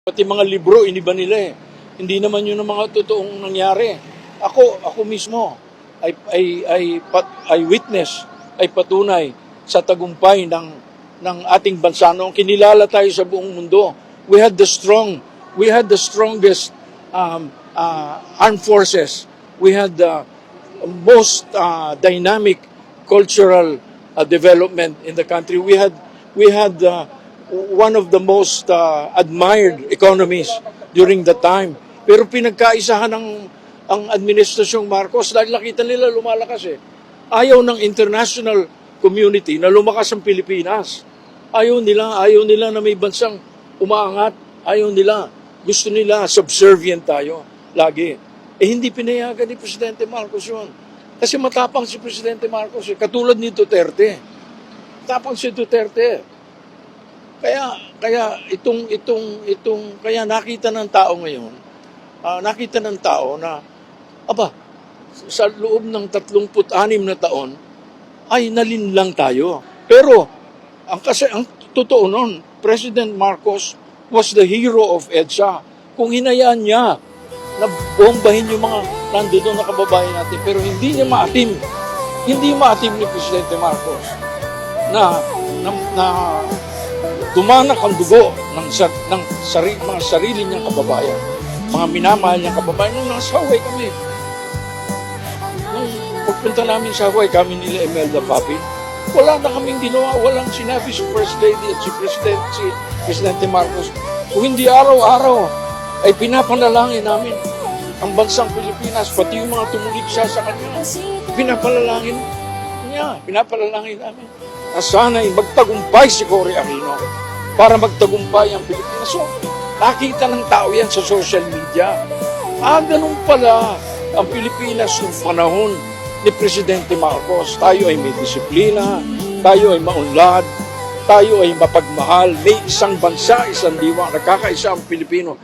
Pati mga libro, iniba nila eh. Hindi naman yun ang mga totoong nangyari. Ako mismo, ay witness, ay patunay sa tagumpay ng ating bansa noong kinilala tayo sa buong mundo. We had the strongest armed forces. We had the most dynamic cultural development in the country. We had one of the most admired economies during the time. Pero pinagkaisahan ang administrasyong Marcos dahil nakita nila lumalakas eh. Ayaw ng international community na lumakas ang Pilipinas. Ayaw nila na may bansang umaangat. Ayaw nila. Gusto nila subservient tayo lagi. Eh hindi pinayagan ni Presidente Marcos yun. Kasi matapang si Presidente Marcos eh. Katulad ni Duterte. Matapang si Duterte. Kaya kaya nakita ng tao ngayon, nakita ng tao na sa loob ng 36 na taon ay nalinlang tayo. Pero ang totoo nun, President Marcos was the hero of EDSA. Kung hinayaan niya na bombahin yung mga nandoon na kababayan natin, pero hindi maatim ni Presidente Marcos na tumanak ang dugo ng mga sarili niyang kababayan, mga minamahal niyang kababayan. Nung nasa Hawaii kami, nung pagpunta namin sa Hawaii, kami nila Imelda Papi, wala na kaming ginawa, walang sinabi si First Lady at si Presidente Marcos. Kung hindi araw-araw, ay pinapanalangin namin ang bansang Pilipinas, pati yung mga tumulig sa kanya, pinapanalangin namin. Sana'y magtagumpay si Cory Aquino para magtagumpay ang Pilipinas. So, nakita ng tao yan sa social media. Ganun pala ang Pilipinas noong panahon ni Presidente Marcos. Tayo ay may disiplina, tayo ay maunlad, tayo ay mapagmahal, may isang bansa, isang diwa, nagkakaisa ang Pilipino.